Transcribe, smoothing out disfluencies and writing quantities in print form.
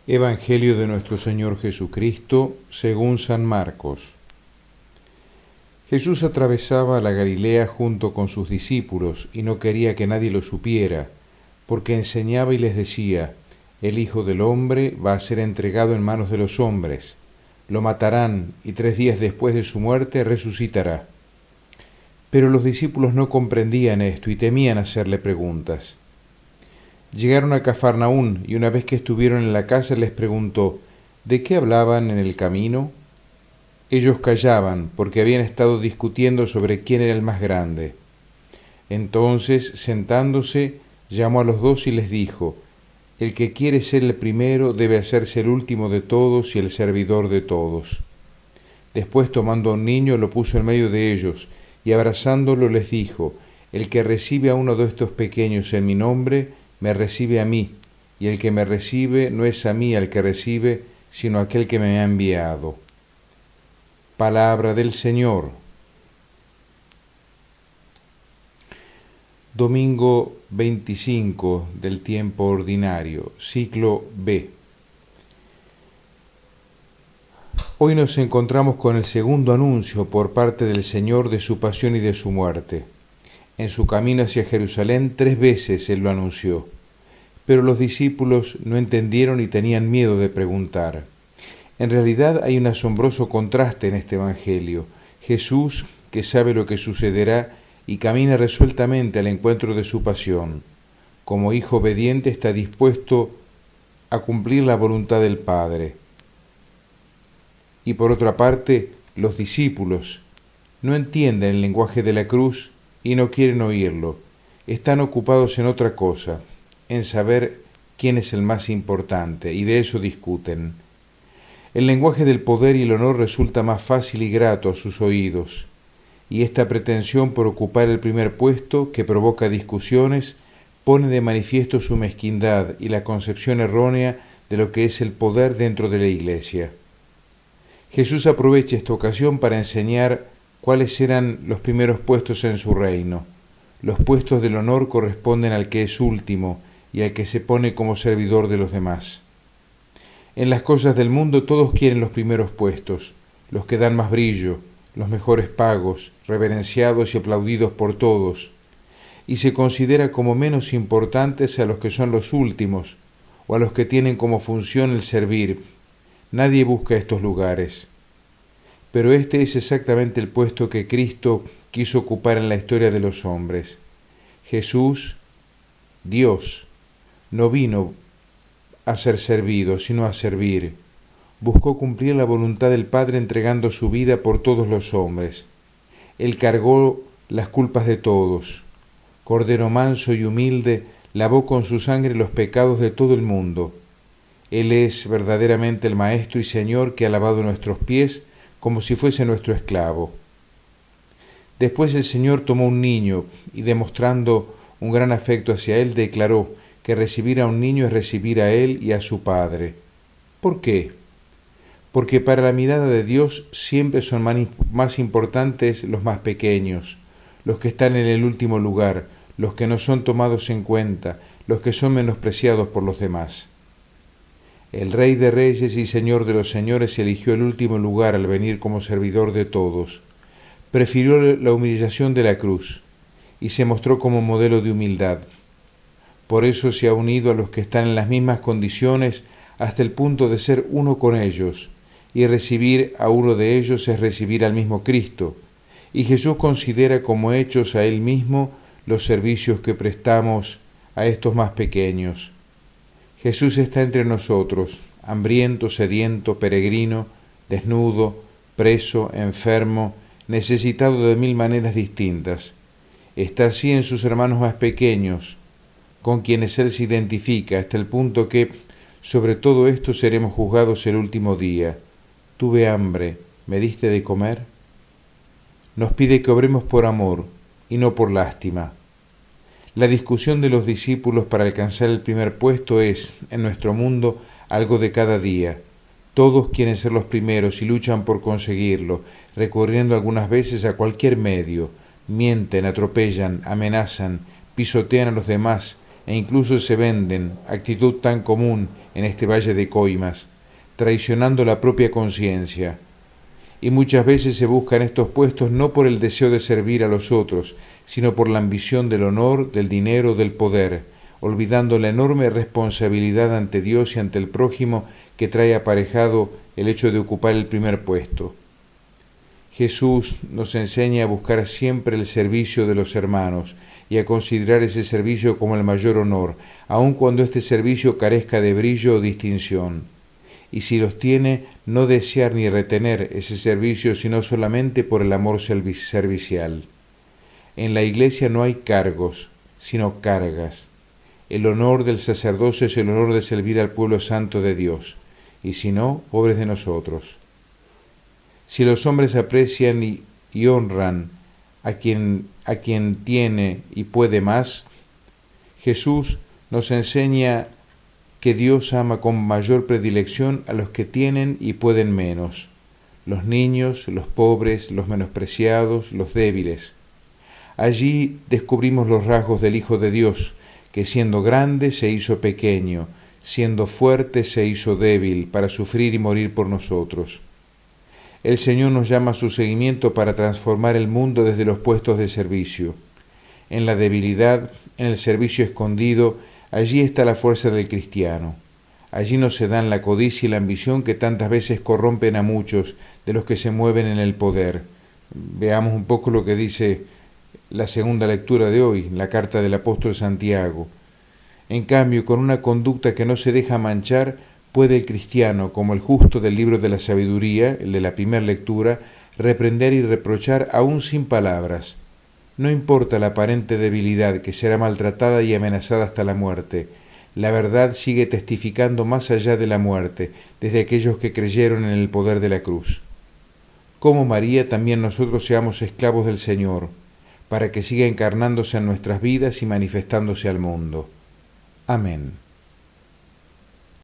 Evangelio de nuestro Señor Jesucristo, según San Marcos. Jesús atravesaba la Galilea junto con sus discípulos y no quería que nadie lo supiera, porque enseñaba y les decía: el Hijo del Hombre va a ser entregado en manos de los hombres, lo matarán y 3 días después de su muerte resucitará. Pero los discípulos no comprendían esto y temían hacerle preguntas. Llegaron a Cafarnaún y una vez que estuvieron en la casa les preguntó: ¿de qué hablaban en el camino? Ellos callaban porque habían estado discutiendo sobre quién era el más grande. Entonces, sentándose, llamó a los 2 y les dijo: el que quiere ser el primero debe hacerse el último de todos y el servidor de todos. Después, tomando a un niño, lo puso en medio de ellos y abrazándolo les dijo: el que recibe a uno de estos pequeños en mi nombre, me recibe a mí, y el que me recibe no es a mí al que recibe, sino aquel que me ha enviado. Palabra del Señor. Domingo 25 del tiempo ordinario, ciclo B. Hoy nos encontramos con el segundo anuncio por parte del Señor de su pasión y de su muerte. En su camino hacia Jerusalén 3 veces Él lo anunció, pero los discípulos no entendieron y tenían miedo de preguntar. En realidad hay un asombroso contraste en este Evangelio. Jesús, que sabe lo que sucederá y camina resueltamente al encuentro de su pasión. Como hijo obediente está dispuesto a cumplir la voluntad del Padre. Y por otra parte, los discípulos no entienden el lenguaje de la cruz y no quieren oírlo. Están ocupados en otra cosa, en saber quién es el más importante, y de eso discuten. El lenguaje del poder y el honor resulta más fácil y grato a sus oídos, y esta pretensión por ocupar el primer puesto, que provoca discusiones, pone de manifiesto su mezquindad y la concepción errónea de lo que es el poder dentro de la Iglesia. Jesús aprovecha esta ocasión para enseñar cuáles eran los primeros puestos en su reino. Los puestos del honor corresponden al que es último y al que se pone como servidor de los demás. En las cosas del mundo todos quieren los primeros puestos, los que dan más brillo, los mejores pagos, reverenciados y aplaudidos por todos, y se considera como menos importantes a los que son los últimos o a los que tienen como función el servir. Nadie busca estos lugares. Pero este es exactamente el puesto que Cristo quiso ocupar en la historia de los hombres. Jesús, Dios, no vino a ser servido, sino a servir. Buscó cumplir la voluntad del Padre entregando su vida por todos los hombres. Él cargó las culpas de todos. Cordero manso y humilde, lavó con su sangre los pecados de todo el mundo. Él es verdaderamente el Maestro y Señor que ha lavado nuestros pies como si fuese nuestro esclavo. Después el Señor tomó un niño y, demostrando un gran afecto hacia él, declaró que recibir a un niño es recibir a él y a su Padre. ¿Por qué? Porque para la mirada de Dios siempre son más importantes los más pequeños, los que están en el último lugar, los que no son tomados en cuenta, los que son menospreciados por los demás. El Rey de Reyes y Señor de los Señores eligió el último lugar al venir como servidor de todos. Prefirió la humillación de la cruz y se mostró como modelo de humildad. Por eso se ha unido a los que están en las mismas condiciones hasta el punto de ser uno con ellos, y recibir a uno de ellos es recibir al mismo Cristo, y Jesús considera como hechos a Él mismo los servicios que prestamos a estos más pequeños. Jesús está entre nosotros, hambriento, sediento, peregrino, desnudo, preso, enfermo, necesitado de 1000 maneras distintas. Está así en sus hermanos más pequeños, con quienes Él se identifica, hasta el punto que, sobre todo esto, seremos juzgados el último día. Tuve hambre, ¿me diste de comer? Nos pide que obremos por amor y no por lástima. La discusión de los discípulos para alcanzar el primer puesto es, en nuestro mundo, algo de cada día. Todos quieren ser los primeros y luchan por conseguirlo, recurriendo algunas veces a cualquier medio. Mienten, atropellan, amenazan, pisotean a los demás, e incluso se venden, actitud tan común en este valle de coimas, traicionando la propia conciencia. Y muchas veces se buscan estos puestos no por el deseo de servir a los otros, sino por la ambición del honor, del dinero, del poder, olvidando la enorme responsabilidad ante Dios y ante el prójimo que trae aparejado el hecho de ocupar el primer puesto. Jesús nos enseña a buscar siempre el servicio de los hermanos y a considerar ese servicio como el mayor honor, aun cuando este servicio carezca de brillo o distinción. Y si los tiene, no desear ni retener ese servicio, sino solamente por el amor servicial. En la Iglesia no hay cargos, sino cargas. El honor del sacerdocio es el honor de servir al pueblo santo de Dios, y si no, pobres de nosotros. Si los hombres aprecian y honran a quien tiene y puede más, Jesús nos enseña que Dios ama con mayor predilección a los que tienen y pueden menos, los niños, los pobres, los menospreciados, los débiles. Allí descubrimos los rasgos del Hijo de Dios, que siendo grande se hizo pequeño, siendo fuerte se hizo débil para sufrir y morir por nosotros. El Señor nos llama a su seguimiento para transformar el mundo desde los puestos de servicio. En la debilidad, en el servicio escondido, allí está la fuerza del cristiano. Allí no se dan la codicia y la ambición que tantas veces corrompen a muchos de los que se mueven en el poder. Veamos un poco lo que dice la segunda lectura de hoy, la carta del apóstol Santiago. En cambio, con una conducta que no se deja manchar, puede el cristiano, como el justo del libro de la sabiduría, el de la primera lectura, reprender y reprochar aún sin palabras. No importa la aparente debilidad, que será maltratada y amenazada hasta la muerte. La verdad sigue testificando más allá de la muerte, desde aquellos que creyeron en el poder de la cruz. Como María, también nosotros seamos esclavos del Señor, para que siga encarnándose en nuestras vidas y manifestándose al mundo. Amén.